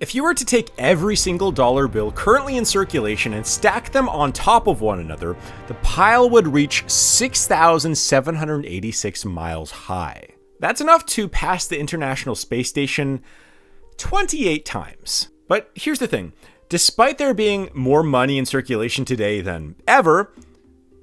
If you were to take every single dollar bill currently in circulation and stack them on top of one another, the pile would reach 6,786 miles high. That's enough to pass the International Space Station 28 times. But here's the thing, despite there being more money in circulation today than ever,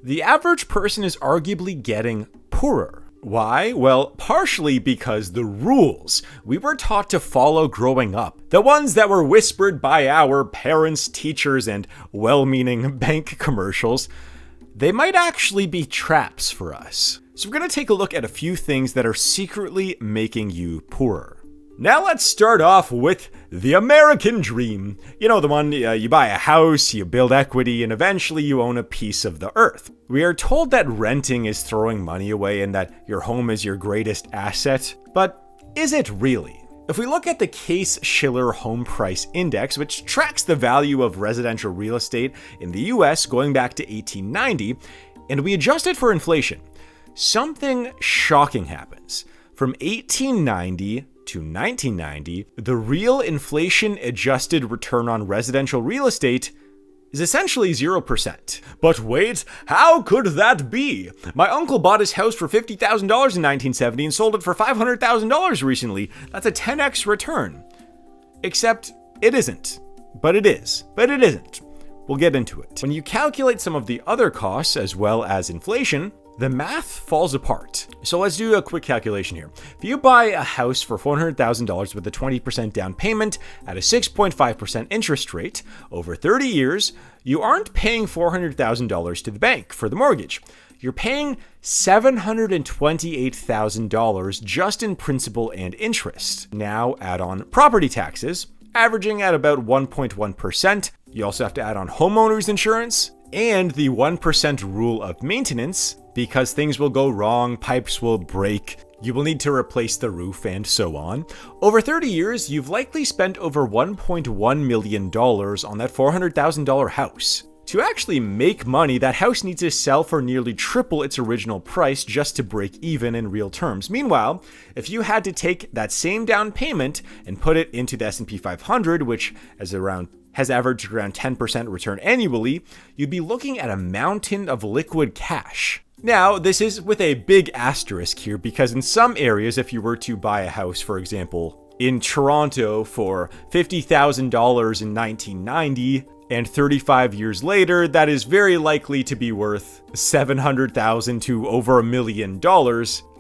the average person is arguably getting poorer. Why? Well, partially because the rules we were taught to follow growing up, the ones that were whispered by our parents, teachers, and well-meaning bank commercials, they might actually be traps for us. So we're going to take a look at a few things that are secretly making you poorer. Now let's start off with the American dream. You know, the one you buy a house, you build equity, and eventually you own a piece of the earth. We are told that renting is throwing money away and that your home is your greatest asset, but is it really? If we look at the Case-Shiller Home Price Index, which tracks the value of residential real estate in the US going back to 1890, and we adjust it for inflation, something shocking happens. From 1890 to 1990, the real inflation-adjusted return on residential real estate is essentially 0%. But wait, how could that be? My uncle bought his house for $50,000 in 1970 and sold it for $500,000 recently. That's a 10x return. Except it isn't. But it is. But it isn't. We'll get into it. When you calculate some of the other costs as well as inflation, the math falls apart. So let's do a quick calculation here. If you buy a house for $400,000 with a 20% down payment at a 6.5% interest rate over 30 years, you aren't paying $400,000 to the bank for the mortgage. You're paying $728,000 just in principal and interest. Now add on property taxes, averaging at about 1.1%. You also have to add on homeowners insurance and the 1% rule of maintenance, because things will go wrong, pipes will break, you will need to replace the roof, and so on. Over 30 years, you've likely spent over $1.1 million on that $400,000 house. To actually make money, that house needs to sell for nearly triple its original price just to break even in real terms. Meanwhile, if you had to take that same down payment and put it into the S&P 500, which has averaged around 10% return annually, you'd be looking at a mountain of liquid cash. Now, this is with a big asterisk here, because in some areas, if you were to buy a house, for example, in Toronto for $50,000 in 1990, and 35 years later, that is very likely to be worth $700,000 to over $1 million,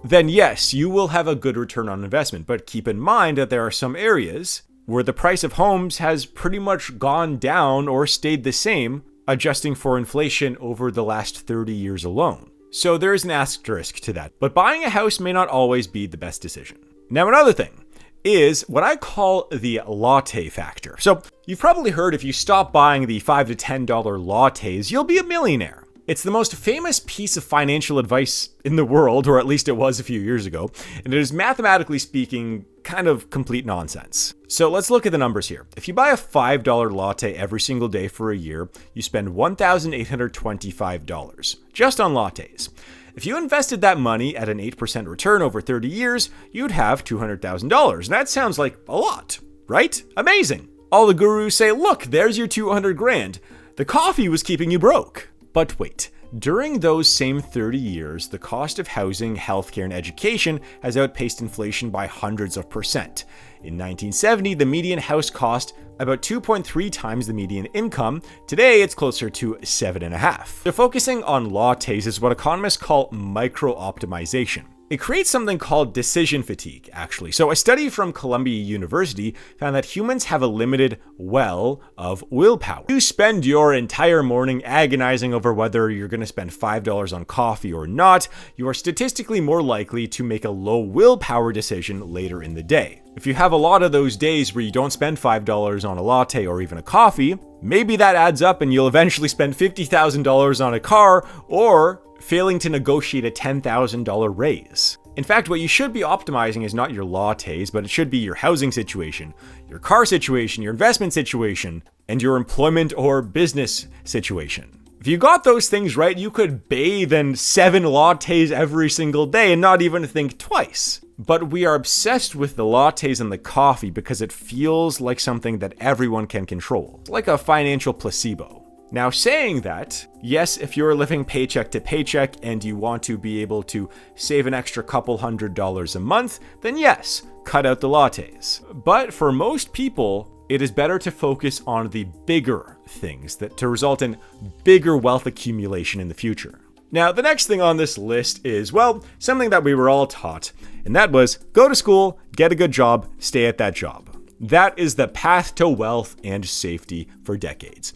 then yes, you will have a good return on investment. But keep in mind that there are some areas where the price of homes has pretty much gone down or stayed the same, adjusting for inflation over the last 30 years alone. So there is an asterisk to that. But buying a house may not always be the best decision. Now, another thing is what I call the latte factor. So you've probably heard if you stop buying the $5 to $10 lattes, you'll be a millionaire. It's the most famous piece of financial advice in the world, or at least it was a few years ago, and it is mathematically speaking kind of complete nonsense. So let's look at the numbers here. If you buy a $5 latte every single day for a year, you spend $1,825 just on lattes. If you invested that money at an 8% return over 30 years, you'd have $200,000. And that sounds like a lot, right? Amazing. All the gurus say, look, there's your 200 grand. The coffee was keeping you broke. But wait, during those same 30 years, the cost of housing, healthcare, and education has outpaced inflation by hundreds of percent. In 1970, the median house cost about 2.3 times the median income. Today, it's closer to 7.5. So focusing on lattes is what economists call micro-optimization. It creates something called decision fatigue, actually. So a study from Columbia University found that humans have a limited well of willpower. You spend your entire morning agonizing over whether you're going to spend $5 on coffee or not, you are statistically more likely to make a low willpower decision later in the day. If you have a lot of those days where you don't spend $5 on a latte or even a coffee, maybe that adds up and you'll eventually spend $50,000 on a car or failing to negotiate a $10,000 raise. In fact, what you should be optimizing is not your lattes, but it should be your housing situation, your car situation, your investment situation, and your employment or business situation. If you got those things right, you could bathe in 7 lattes every single day and not even think twice. but we are obsessed with the lattes and the coffee because it feels like something that everyone can control, like a financial placebo. Now, saying that, yes, if you're living paycheck to paycheck and you want to be able to save an extra couple $100s a month, then yes, cut out the lattes. But for most people, it is better to focus on the bigger things to result in bigger wealth accumulation in the future. Now, the next thing on this list is, well, something that we were all taught, and that was go to school, get a good job, stay at that job. That is the path to wealth and safety for decades.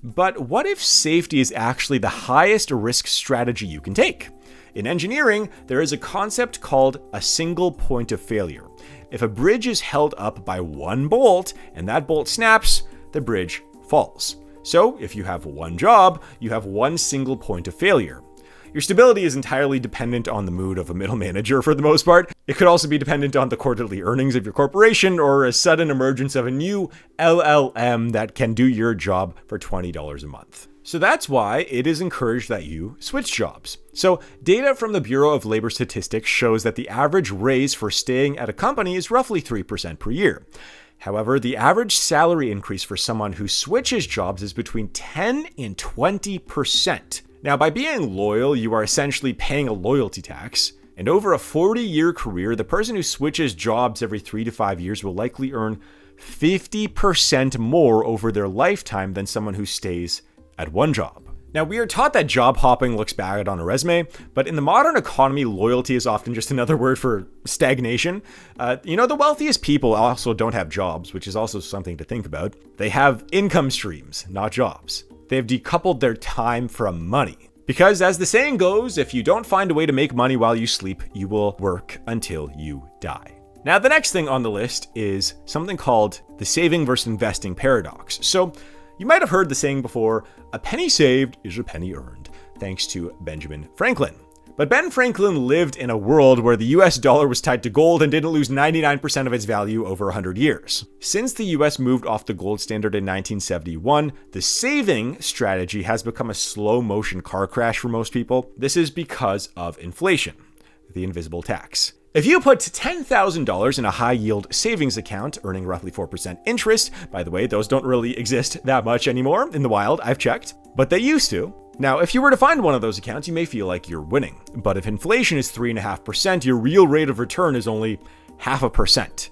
But what if safety is actually the highest risk strategy you can take? In engineering, there is a concept called a single point of failure. If a bridge is held up by one bolt and that bolt snaps, the bridge falls. So if you have one job, you have one single point of failure. Your stability is entirely dependent on the mood of a middle manager for the most part. It could also be dependent on the quarterly earnings of your corporation or a sudden emergence of a new LLM that can do your job for $20 a month. So that's why it is encouraged that you switch jobs. So data from the Bureau of Labor Statistics shows that the average raise for staying at a company is roughly 3% per year. However, the average salary increase for someone who switches jobs is between 10 and 20%. Now, by being loyal, you are essentially paying a loyalty tax. And over a 40-year career, the person who switches jobs every 3 to 5 years will likely earn 50% more over their lifetime than someone who stays at one job. Now, we are taught that job hopping looks bad on a resume, but in the modern economy, loyalty is often just another word for stagnation. The wealthiest people also don't have jobs, which is also something to think about. They have income streams, not jobs. They have decoupled their time from money. Because as the saying goes, if you don't find a way to make money while you sleep, you will work until you die. Now, the next thing on the list is something called the saving versus investing paradox. So you might have heard the saying before, a penny saved is a penny earned, thanks to Benjamin Franklin. But Ben Franklin lived in a world where the US dollar was tied to gold and didn't lose 99% of its value over 100 years. Since the US moved off the gold standard in 1971, the saving strategy has become a slow motion car crash for most people. This is because of inflation, the invisible tax. If you put $10,000 in a high-yield savings account, earning roughly 4% interest, by the way, those don't really exist that much anymore in the wild, I've checked, but they used to. Now, if you were to find one of those accounts, you may feel like you're winning. But if inflation is 3.5%, your real rate of return is only 0.5%.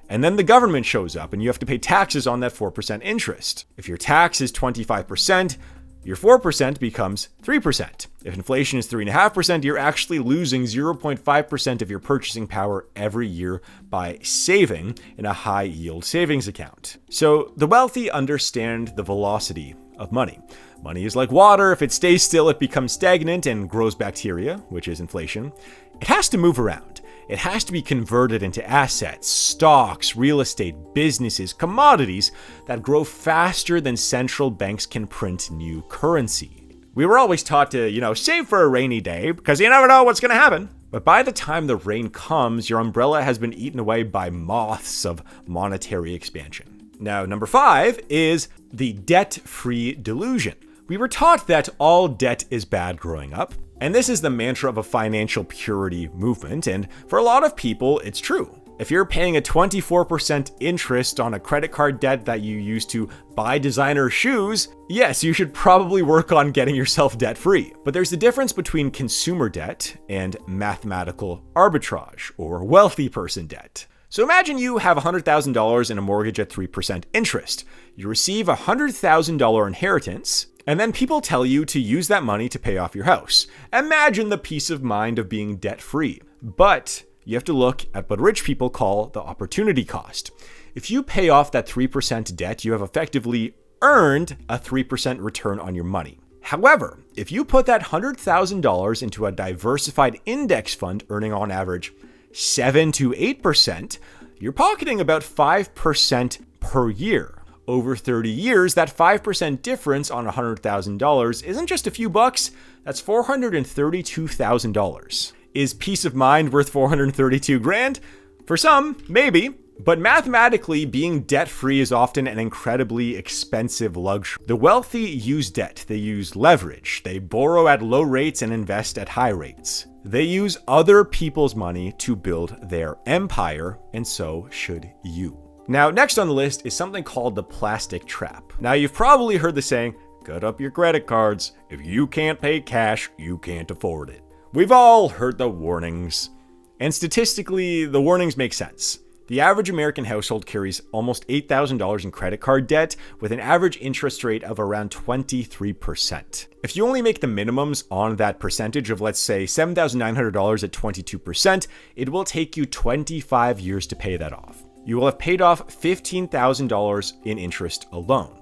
And then the government shows up and you have to pay taxes on that 4% interest. If your tax is 25%, your 4% becomes 3%. If inflation is 3.5%, you're actually losing 0.5% of your purchasing power every year by saving in a high-yield savings account. So the wealthy understand the velocity of money. Money is like water. If it stays still, it becomes stagnant and grows bacteria, which is inflation. It has to move around. It has to be converted into assets, stocks, real estate, businesses, commodities that grow faster than central banks can print new currency. We were always taught to, save for a rainy day because you never know what's going to happen. But by the time the rain comes, your umbrella has been eaten away by moths of monetary expansion. Now, number 5 is the debt-free delusion. We were taught that all debt is bad growing up, and this is the mantra of a financial purity movement, and for a lot of people, it's true. If you're paying a 24% interest on a credit card debt that you use to buy designer shoes, yes, you should probably work on getting yourself debt-free. But there's a difference between consumer debt and mathematical arbitrage, or wealthy person debt. So imagine you have $100,000 in a mortgage at 3% interest. You receive a $100,000 inheritance, and then people tell you to use that money to pay off your house. Imagine the peace of mind of being debt-free. But you have to look at what rich people call the opportunity cost. If you pay off that 3% debt, you have effectively earned a 3% return on your money. However, if you put that $100,000 into a diversified index fund earning on average 7 to 8%, you're pocketing about 5% per year. Over 30 years, that 5% difference on $100,000 isn't just a few bucks, that's $432,000. Is peace of mind worth $432,000? For some, maybe. But mathematically, being debt-free is often an incredibly expensive luxury. The wealthy use debt, they use leverage, they borrow at low rates and invest at high rates. They use other people's money to build their empire, and so should you. Now, next on the list is something called the plastic trap. Now, you've probably heard the saying, cut up your credit cards. If you can't pay cash, you can't afford it. We've all heard the warnings. And statistically, the warnings make sense. The average American household carries almost $8,000 in credit card debt with an average interest rate of around 23%. If you only make the minimums on that percentage of, let's say, $7,900 at 22%, it will take you 25 years to pay that off. You will have paid off $15,000 in interest alone.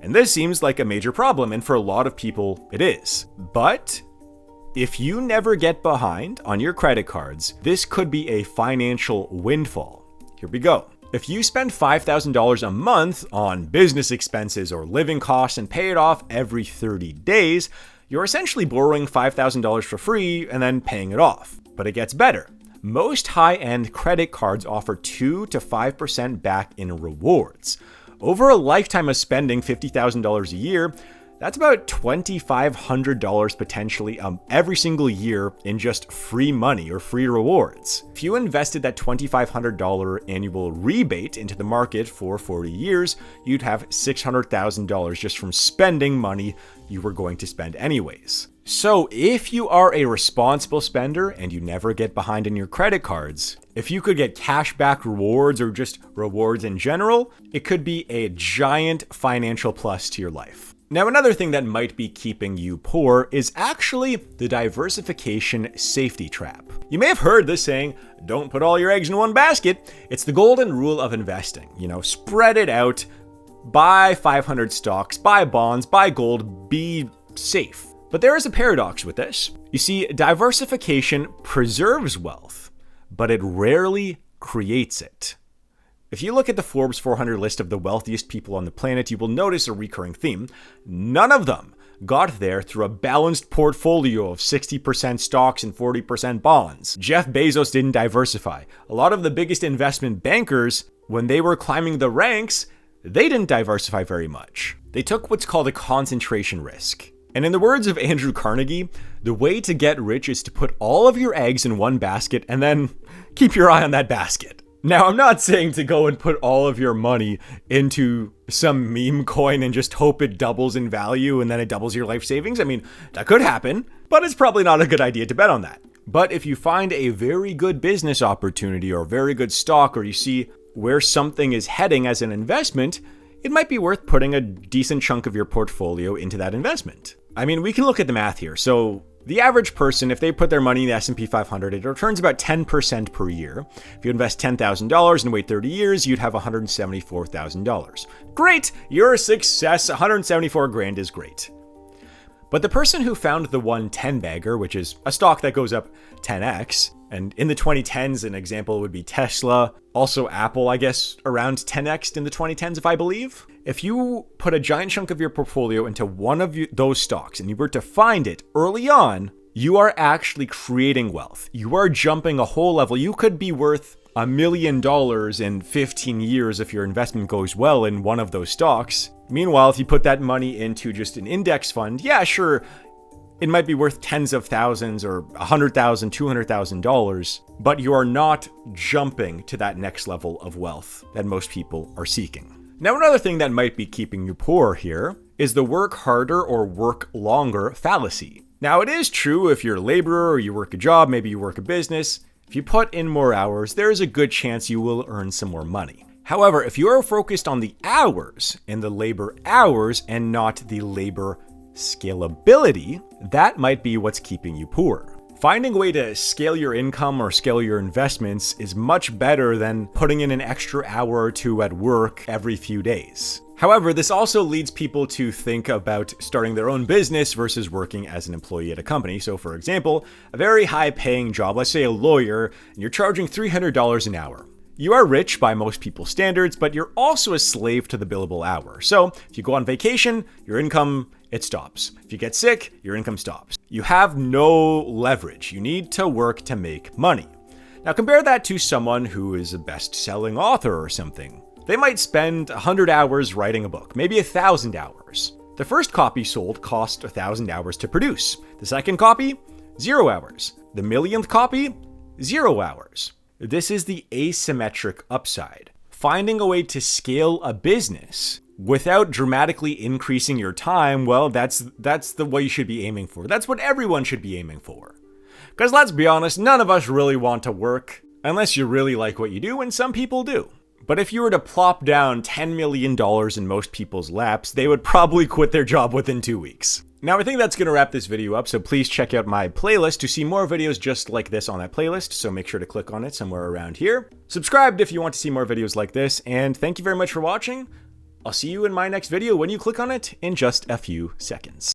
And this seems like a major problem, and for a lot of people, it is. But if you never get behind on your credit cards, this could be a financial windfall. Here we go. If you spend $5,000 a month on business expenses or living costs and pay it off every 30 days, you're essentially borrowing $5,000 for free and then paying it off. But it gets better. Most high-end credit cards offer 2 to 5% back in rewards. Over a lifetime of spending $50,000 a year, that's about $2,500 potentially every single year in just free money or free rewards. If you invested that $2,500 annual rebate into the market for 40 years, you'd have $600,000 just from spending money you were going to spend anyways. So if you are a responsible spender and you never get behind in your credit cards, if you could get cashback rewards or just rewards in general, it could be a giant financial plus to your life. Now, another thing that might be keeping you poor is actually the diversification safety trap. You may have heard this saying, don't put all your eggs in one basket. It's the golden rule of investing. Spread it out, buy 500 stocks, buy bonds, buy gold, be safe. But there is a paradox with this. You see, diversification preserves wealth, but it rarely creates it. If you look at the Forbes 400 list of the wealthiest people on the planet, you will notice a recurring theme. None of them got there through a balanced portfolio of 60% stocks and 40% bonds. Jeff Bezos didn't diversify. A lot of the biggest investment bankers, when they were climbing the ranks, they didn't diversify very much. They took what's called a concentration risk. And in the words of Andrew Carnegie, the way to get rich is to put all of your eggs in one basket and then keep your eye on that basket. Now, I'm not saying to go and put all of your money into some meme coin and just hope it doubles in value and then it doubles your life savings. I mean, that could happen, but it's probably not a good idea to bet on that. But if you find a very good business opportunity or very good stock, or you see where something is heading as an investment, it might be worth putting a decent chunk of your portfolio into that investment. I mean, we can look at the math here. So the average person, if they put their money in the S&P 500, it returns about 10% per year. If you invest $10,000 and wait 30 years, you'd have $174,000. Great, you're a success. 174 grand is great. But the person who found the 110 bagger, which is a stock that goes up 10x, and in the 2010s, an example would be Tesla, also Apple, I guess, around 10x in the 2010s, if I believe. If you put a giant chunk of your portfolio into one of those stocks and you were to find it early on, you are actually creating wealth. You are jumping a whole level. You could be worth $1 million in 15 years if your investment goes well in one of those stocks. Meanwhile, if you put that money into just an index fund, yeah, sure, it might be worth tens of thousands or $100,000, $200,000, but you are not jumping to that next level of wealth that most people are seeking. Now, another thing that might be keeping you poor here is the work harder or work longer fallacy. Now, it is true if you're a laborer or you work a job, maybe you work a business, if you put in more hours, there is a good chance you will earn some more money. However, if you are focused on the hours and the labor hours and not the labor scalability, that might be what's keeping you poor. Finding a way to scale your income or scale your investments is much better than putting in an extra hour or two at work every few days. However, this also leads people to think about starting their own business versus working as an employee at a company. So for example, a very high paying job, let's say a lawyer, and you're charging $300 an hour. You are rich by most people's standards, but you're also a slave to the billable hour. So if you go on vacation, your income, it stops. If you get sick, your income stops. You have no leverage. You need to work to make money. Now compare that to someone who is a best-selling author or something. They might spend 100 hours writing a book, maybe 1,000 hours. The first copy sold cost 1,000 hours to produce. The second copy, 0 hours. The millionth copy, 0 hours. This is the asymmetric upside. Finding a way to scale a business without dramatically increasing your time, well, that's the way you should be aiming for. That's what everyone should be aiming for. Because let's be honest, none of us really want to work unless you really like what you do, and some people do. But if you were to plop down $10 million in most people's laps, they would probably quit their job within 2 weeks. Now, I think that's going to wrap this video up, so please check out my playlist to see more videos just like this on that playlist, so make sure to click on it somewhere around here. Subscribe if you want to see more videos like this, and thank you very much for watching. I'll see you in my next video when you click on it in just a few seconds.